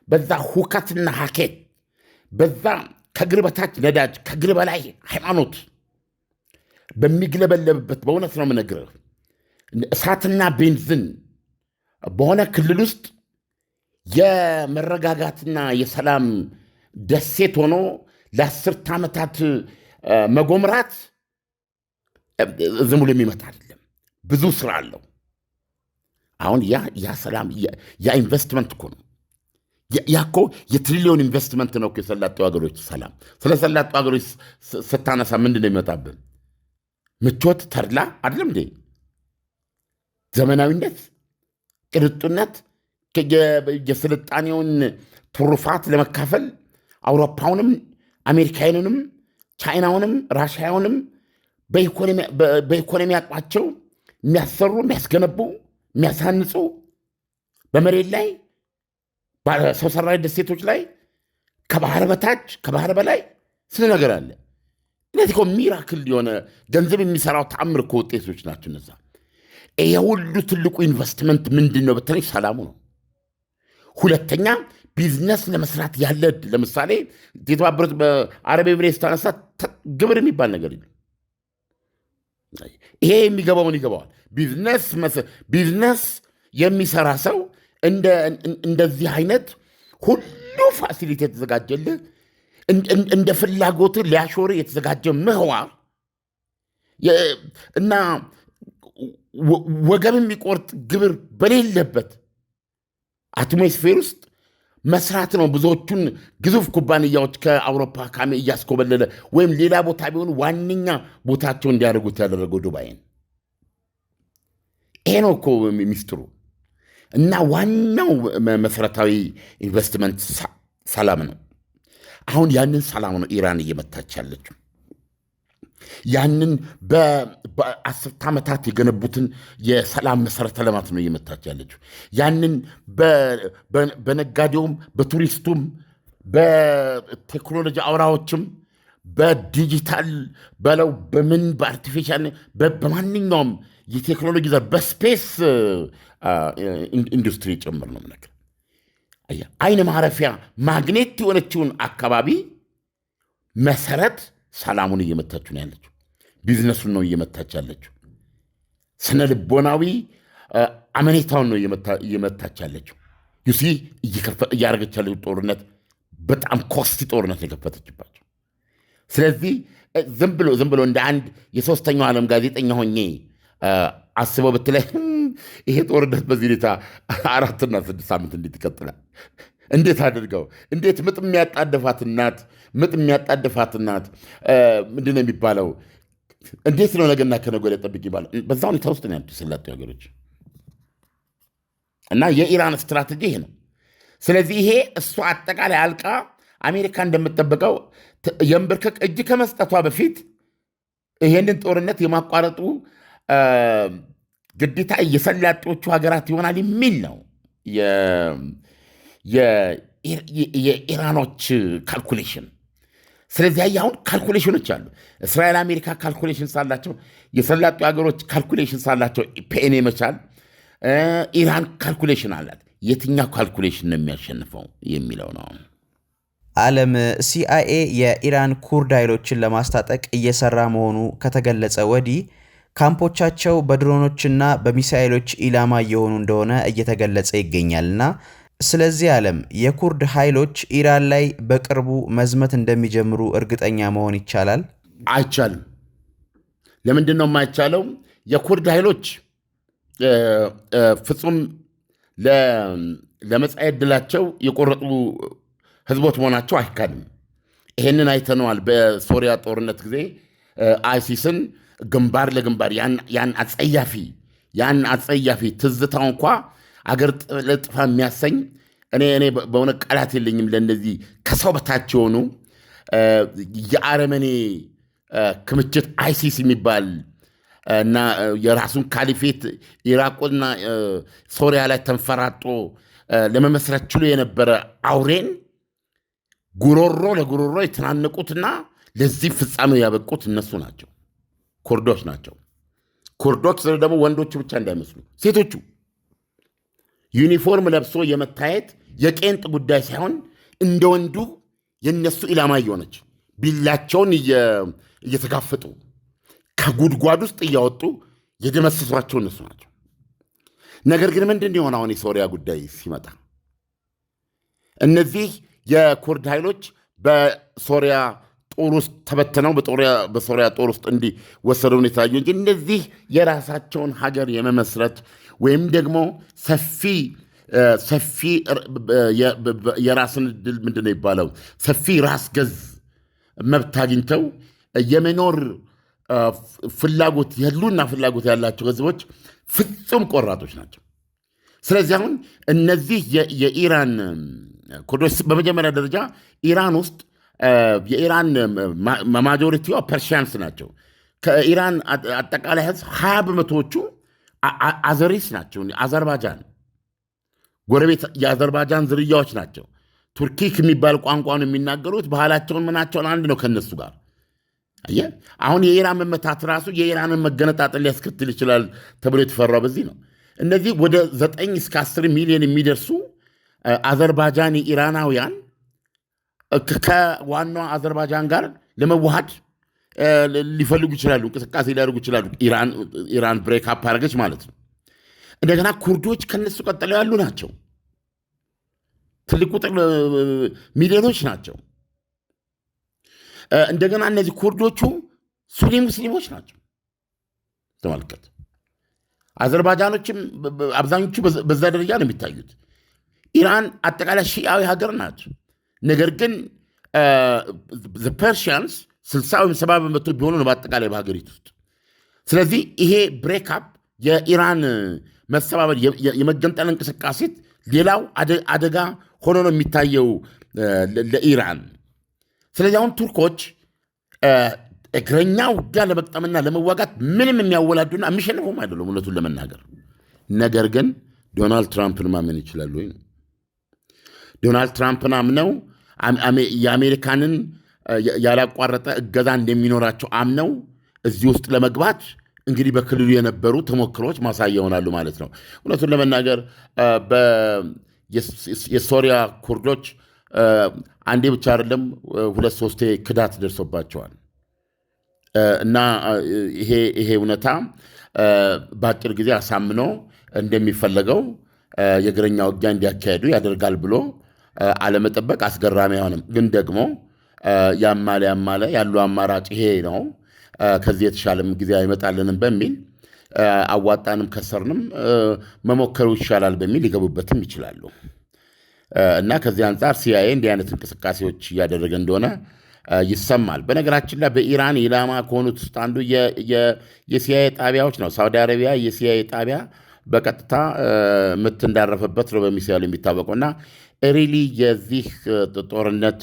በዛ ሁከትና ሀኬት፣ በዛ ከእግር በታች ነዳጅ፣ ከእግር በላይ ሃይማኖት በሚግለበለብበት፣ በእውነት ነው የምነግርህ፣ እሳትና ቤንዝን በሆነ ክልል ውስጥ የመረጋጋትና የሰላም ደሴት ሆኖ ለ10 ዓመታት መጎምራት ዝም ብሎ የሚመጣ አይደለም። ብዙ ስራ አለው። አሁን ያ ሰላም፣ ያ ኢንቨስትመንት እኮ ነው። ያ እኮ የትሪሊዮን ኢንቨስትመንት ነው የሰላጤው ሀገሮች ሰላም። ስለ ሰላጤው ሀገሮች ስታነሳ ምንድን ነው ይመጣብን? ምቾት፣ ተድላ አይደለም እንዴ? ዘመናዊነት፣ ቅንጡነት፣ የስልጣኔውን ትሩፋት ለመካፈል አውሮፓውንም፣ አሜሪካውያንንም፣ ቻይናውንም፣ ራሽያውንም በኢኮኖሚ አቅማቸው የሚያሰሩ፣ የሚያስገነቡ፣ የሚያሳንጹ በመሬት ላይ ሰው ሰራሽ ደሴቶች ላይ ከባህር በታች ከባህር በላይ ስለ ነገር አለ። እነዚህ ሚራክል የሆነ ገንዘብ የሚሰራው ተአምር እኮ ውጤቶች ናቸው እነዛ። ይሄ ሁሉ ትልቁ ኢንቨስትመንት ምንድን ነው በተለይ ሰላሙ ነው። ሁለተኛ ቢዝነስ ለመስራት ያለ ዕድል። ለምሳሌ የተባበሩት በአረብ ኤምሬትስ ታነሳ ግብር የሚባል ነገር የለም። ይሄ የሚገባውን ይገባዋል። ቢዝነስ የሚሰራ ሰው እንደዚህ አይነት ሁሉ ፋሲሊቲ የተዘጋጀልህ እንደ ፍላጎት ሊያሾር የተዘጋጀ ምህዋር እና ወገብ የሚቆርጥ ግብር በሌለበት አትሞስፌር ውስጥ መስራት ነው። ብዙዎቹን ግዙፍ ኩባንያዎች ከአውሮፓ ካሜ እያስኮበለለ ወይም ሌላ ቦታ ቢሆኑ ዋነኛ ቦታቸው እንዲያደርጉት ያደረገው ዱባይን። ይሄ ነው እኮ ሚስጥሩ። እና ዋናው መሰረታዊ ኢንቨስትመንት ሰላም ነው። አሁን ያንን ሰላም ነው ኢራን እየመታች ያለችው። ያንን በ10 ዓመታት የገነቡትን የሰላም መሰረተ ልማት ነው እየመታች ያለችው። ያንን በነጋዴውም በቱሪስቱም በቴክኖሎጂ አውራዎችም በዲጂታል በለው በምን በአርቲፊሻል በማንኛውም የቴክኖሎጂ ዘር በስፔስ ኢንዱስትሪ ጭምር ነው ነገር አይን ማረፊያ ማግኔት የሆነችውን አካባቢ መሰረት ሰላሙን እየመታች ነው ያለችው። ቢዝነሱን ነው እየመታች ያለችው። ስነ ልቦናዊ አመኔታውን ነው እየመታች ያለችው። ዩሲ እያደረገች ያለው ጦርነት በጣም ኮስቲ ጦርነት የከፈተችባቸው። ስለዚህ ዝም ብሎ እንደ አንድ የሶስተኛው ዓለም ጋዜጠኛ ሆኜ አስበው ብትለይ ይሄ ጦርነት በዚህ ሁኔታ 4 እና 6 ሳምንት እንዴት ይቀጥላል? እንዴት አድርገው እንዴት ምጥ የሚያጣድፋት እናት ምንድን ነው የሚባለው? እንዴት ነው ነገና ከነገ ወዲያ ጠብቅ ይባላል? በዛ ሁኔታ ውስጥ ነው ያሉት የሰላጤ ሀገሮች እና የኢራን ስትራቴጂ ይሄ ነው። ስለዚህ ይሄ እሷ አጠቃላይ አልቃ አሜሪካ እንደምትጠብቀው የንብርከክ እጅ ከመስጠቷ በፊት ይሄንን ጦርነት የማቋረጡ ግዴታ የሰላጤዎቹ ሀገራት ይሆናል የሚል ነው የኢራኖች ካልኩሌሽን። ስለዚህ አሁን ካልኩሌሽኖች አሉ። እስራኤል አሜሪካ ካልኩሌሽን ሳላቸው፣ የሰላጡ ሀገሮች ካልኩሌሽን ሳላቸው ፔን መቻል፣ ኢራን ካልኩሌሽን አላት። የትኛው ካልኩሌሽን ነው የሚያሸንፈው የሚለው ነው። ዓለም ሲአይኤ የኢራን ኩርድ ኃይሎችን ለማስታጠቅ እየሰራ መሆኑ ከተገለጸ ወዲህ ካምፖቻቸው በድሮኖችና በሚሳኤሎች ኢላማ እየሆኑ እንደሆነ እየተገለጸ ይገኛልና ስለዚህ ዓለም የኩርድ ኃይሎች ኢራን ላይ በቅርቡ መዝመት እንደሚጀምሩ እርግጠኛ መሆን ይቻላል? አይቻልም። ለምንድን ነው የማይቻለው? የኩርድ ኃይሎች ፍጹም ለመጻኤ ዕድላቸው የቆረጡ ህዝቦች መሆናቸው አይካድም። ይሄንን አይተነዋል። በሶሪያ ጦርነት ጊዜ አይሲስን ግንባር ለግንባር ያን አጸያፊ ትዝታው እንኳ አገር ለጥፋ የሚያሰኝ እኔ በእውነት ቃላት የለኝም ለእነዚህ ከሰው በታች የሆኑ የአረመኔ ክምችት አይሲስ የሚባል እና የራሱን ካሊፌት ኢራቅና ሶሪያ ላይ ተንፈራጦ ለመመስረት ችሎ የነበረ አውሬን ጉሮሮ ለጉሮሮ የተናነቁትና ለዚህ ፍጻሜው ያበቁት እነሱ ናቸው፣ ኩርዶች ናቸው። ኩርዶች ደግሞ ወንዶቹ ብቻ እንዳይመስሉ፣ ሴቶቹ ዩኒፎርም ለብሶ የመታየት የቄንጥ ጉዳይ ሳይሆን እንደ ወንዱ የነሱ ኢላማ እየሆነች ቢላቸውን እየተጋፈጡ ከጉድጓድ ውስጥ እያወጡ የደመሰሷቸው እነሱ ናቸው። ነገር ግን ምንድን የሆነ አሁን የሶሪያ ጉዳይ ሲመጣ እነዚህ የኩርድ ኃይሎች በሶሪያ ጦር ውስጥ ተበትነው በሶሪያ ጦር ውስጥ እንዲወሰደውን የታዩ እንጂ እነዚህ የራሳቸውን ሀገር የመመስረት ወይም ደግሞ ሰፊ የራስን ዕድል ምንድን ነው ይባለው ሰፊ ራስ ገዝ መብት አግኝተው የመኖር ፍላጎት የህሉና ፍላጎት ያላቸው ህዝቦች ፍጹም ቆራጦች ናቸው። ስለዚህ አሁን እነዚህ የኢራን ኩርዶች በመጀመሪያ ደረጃ ኢራን ውስጥ የኢራን ማጆሪቲዋ ፐርሺያንስ ናቸው። ከኢራን አጠቃላይ ህዝብ 20 በመቶዎቹ አዘሪስ ናቸው። አዘርባጃን ጎረቤት የአዘርባጃን ዝርያዎች ናቸው። ቱርኪክ የሚባል ቋንቋን የሚናገሩት ባህላቸውን ምናቸውን አንድ ነው ከነሱ ጋር። አሁን የኢራን መመታት ራሱ የኢራንን መገነጣጠል ሊያስከትል ይችላል ተብሎ የተፈራው በዚህ ነው። እነዚህ ወደ 9 እስከ 10 ሚሊዮን የሚደርሱ አዘርባጃን ኢራናውያን ከዋናዋ አዘርባጃን ጋር ለመዋሃድ ሊፈልጉ ይችላሉ፣ እንቅስቃሴ ሊያደርጉ ይችላሉ። ኢራን ብሬክ አፕ አደረገች ማለት ነው። እንደገና ኩርዶች ከነሱ ቀጥለው ያሉ ናቸው። ትልቅ ቁጥር ሚሊዮኖች ናቸው። እንደገና እነዚህ ኩርዶቹ ሱኒ ሙስሊሞች ናቸው። ተመልከት። አዘርባጃኖችም አብዛኞቹ በዛ ደረጃ ነው የሚታዩት። ኢራን አጠቃላይ ሺዓዊ ሀገር ናቸው። ነገር ግን ፐርሺያንስ 60 ወይም 70 በመቶ ቢሆኑ ነው በአጠቃላይ በሀገሪቱ ውስጥ። ስለዚህ ይሄ ብሬክአፕ የኢራን መሰባበር የመገንጠል እንቅስቃሴ ሌላው አደጋ ሆኖ ነው የሚታየው ለኢራን። ስለዚህ አሁን ቱርኮች እግረኛ ውጊያ ለመቅጠምና ለመዋጋት ምንም የሚያወላዱና የሚሸንፉም አይደሉም እውነቱን ለመናገር። ነገር ግን ዶናልድ ትራምፕን ማመን ይችላሉ ወይ? ዶናልድ ትራምፕን አምነው የአሜሪካንን ያላቋረጠ እገዛ እንደሚኖራቸው አምነው እዚህ ውስጥ ለመግባት እንግዲህ በክልሉ የነበሩ ተሞክሮች ማሳያ ይሆናሉ ማለት ነው። እውነቱን ለመናገር የሶሪያ ኩርዶች አንዴ ብቻ አይደለም 2-3 ክዳት ደርሶባቸዋል። እና ይሄ እውነታ በአጭር ጊዜ አሳምኖ እንደሚፈለገው የእግረኛ ውጊያ እንዲያካሄዱ ያደርጋል ብሎ አለመጠበቅ አስገራሚ አይሆንም። ግን ደግሞ ያማለ ያለው አማራጭ ይሄ ነው፣ ከዚህ የተሻለም ጊዜ አይመጣልንም በሚል አዋጣንም ከሰርንም መሞከሩ ይሻላል በሚል ሊገቡበትም ይችላሉ። እና ከዚህ አንጻር ሲአይኤ እንዲህ አይነት እንቅስቃሴዎች እያደረገ እንደሆነ ይሰማል። በነገራችን ላይ በኢራን ኢላማ ከሆኑት ውስጥ አንዱ የሲአይኤ ጣቢያዎች ነው። ሳውዲ አረቢያ የሲአይኤ ጣቢያ በቀጥታ ምት እንዳረፈበት ነው በሚሳኤል የሚታወቀው። እና ሪሊ የዚህ ጦርነት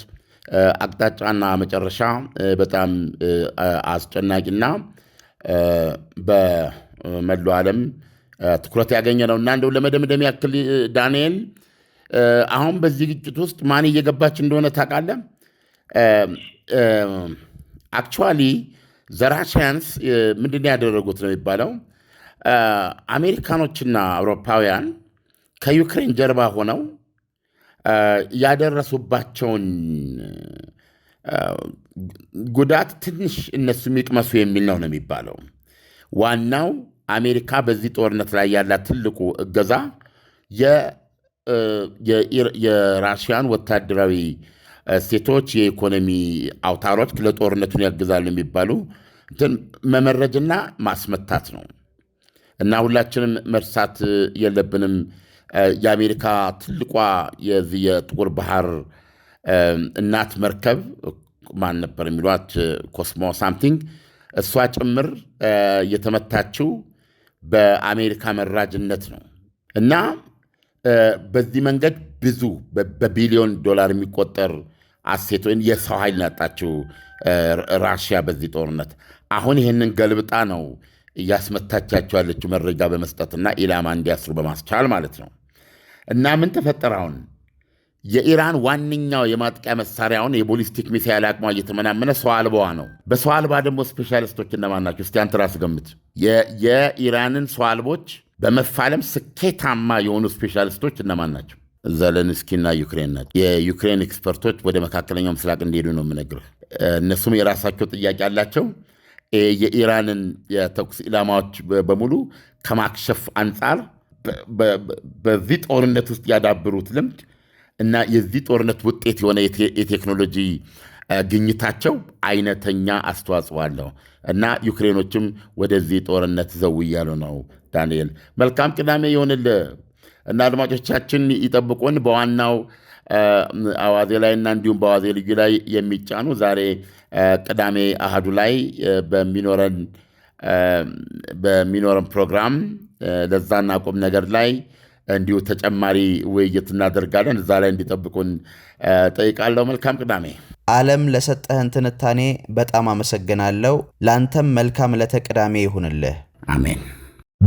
አቅጣጫና መጨረሻ በጣም አስጨናቂና በመላው ዓለም ትኩረት ያገኘ ነው። እና እንደው ለመደምደም ያክል ዳንኤል፣ አሁን በዚህ ግጭት ውስጥ ማን እየገባች እንደሆነ ታውቃለህ? አክቹዋሊ ዘራሽያንስ ምንድን ያደረጉት ነው የሚባለው፣ አሜሪካኖችና አውሮፓውያን ከዩክሬን ጀርባ ሆነው ያደረሱባቸውን ጉዳት ትንሽ እነሱ የሚቅመሱ የሚል ነው የሚባለው። ዋናው አሜሪካ በዚህ ጦርነት ላይ ያላት ትልቁ እገዛ የራሽያን ወታደራዊ ሴቶች የኢኮኖሚ አውታሮች ለጦርነቱን ያግዛሉ የሚባሉ መመረጅና ማስመታት ነው። እና ሁላችንም መርሳት የለብንም የአሜሪካ ትልቋ የጥቁር ባህር እናት መርከብ ማን ነበር የሚሏት ኮስሞ ሳምቲንግ፣ እሷ ጭምር የተመታችው በአሜሪካ መራጅነት ነው። እና በዚህ መንገድ ብዙ በቢሊዮን ዶላር የሚቆጠር አሴት ወይም የሰው ኃይል ያጣችው ራሽያ በዚህ ጦርነት አሁን ይህንን ገልብጣ ነው እያስመታቻቸው ያለችው መረጃ በመስጠትና ኢላማ እንዲያስሩ በማስቻል ማለት ነው። እና ምን ተፈጠረ? አሁን የኢራን ዋነኛው የማጥቂያ መሳሪያውን የቦሊስቲክ ሚሳይል አቅሟ እየተመናመነ ሰው አልባዋ ነው። በሰው አልባ ደግሞ ስፔሻሊስቶች እነማን ናቸው? እስቲ አንተ ራስህ ገምት። የኢራንን ሰው አልቦች በመፋለም ስኬታማ የሆኑ ስፔሻሊስቶች እነማን ናቸው? ዘለንስኪና ዩክሬን ናቸው። የዩክሬን ኤክስፐርቶች ወደ መካከለኛው ምስራቅ እንዲሄዱ ነው የምነግርህ። እነሱም የራሳቸው ጥያቄ አላቸው። የኢራንን የተኩስ ኢላማዎች በሙሉ ከማክሸፍ አንጻር በዚህ ጦርነት ውስጥ ያዳብሩት ልምድ እና የዚህ ጦርነት ውጤት የሆነ የቴክኖሎጂ ግኝታቸው አይነተኛ አስተዋጽኦ አለው እና ዩክሬኖችም ወደዚህ ጦርነት ዘው እያሉ ነው። ዳንኤል፣ መልካም ቅዳሜ ይሆንልህ እና አድማጮቻችን ይጠብቁን። በዋናው አዋዜ ላይ እና እንዲሁም በአዋዜ ልዩ ላይ የሚጫኑ ዛሬ ቅዳሜ አሃዱ ላይ በሚኖረን ፕሮግራም ለዛና ቁም ነገር ላይ እንዲሁ ተጨማሪ ውይይት እናደርጋለን። እዛ ላይ እንዲጠብቁን ጠይቃለሁ። መልካም ቅዳሜ። ዓለም፣ ለሰጠህን ትንታኔ በጣም አመሰግናለሁ። ለአንተም መልካም ለተቅዳሜ ይሁንልህ። አሜን።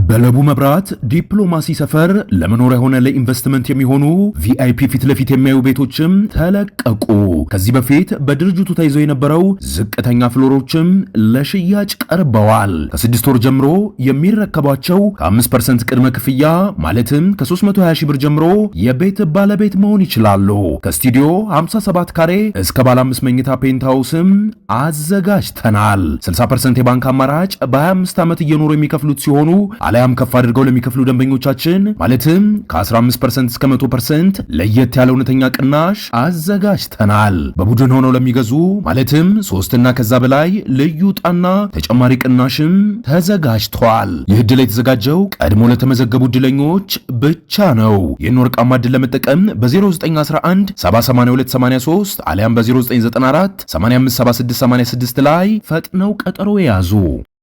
በለቡ መብራት ዲፕሎማሲ ሰፈር ለመኖሪያ ሆነ ለኢንቨስትመንት የሚሆኑ ቪአይፒ ፊት ለፊት የሚያዩ ቤቶችም ተለቀቁ። ከዚህ በፊት በድርጅቱ ተይዘው የነበረው ዝቅተኛ ፍሎሮችም ለሽያጭ ቀርበዋል። ከ6 ወር ጀምሮ የሚረከቧቸው ከ5% ቅድመ ክፍያ ማለትም ከ320 ሺህ ብር ጀምሮ የቤት ባለቤት መሆን ይችላሉ። ከስቱዲዮ 57 ካሬ እስከ ባለ 5 መኝታ ፔንትሃውስም አዘጋጅተናል። 60% የባንክ አማራጭ በ25 ዓመት እየኖሩ የሚከፍሉት ሲሆኑ አሊያም ከፍ አድርገው ለሚከፍሉ ደንበኞቻችን ማለትም ከ15% እስከ 100% ለየት ያለ እውነተኛ ቅናሽ አዘጋጅተናል። በቡድን ሆነው ለሚገዙ ማለትም 3 እና ከዛ በላይ ልዩ ዕጣና ተጨማሪ ቅናሽም ተዘጋጅቷል። ይህ ዕድል የተዘጋጀው ቀድሞ ለተመዘገቡ ዕድለኞች ብቻ ነው። ይህን ወርቃማ ዕድል ለመጠቀም በ0911 78283 አሊያም በ0994 857686 ላይ ፈጥነው ቀጠሮ የያዙ።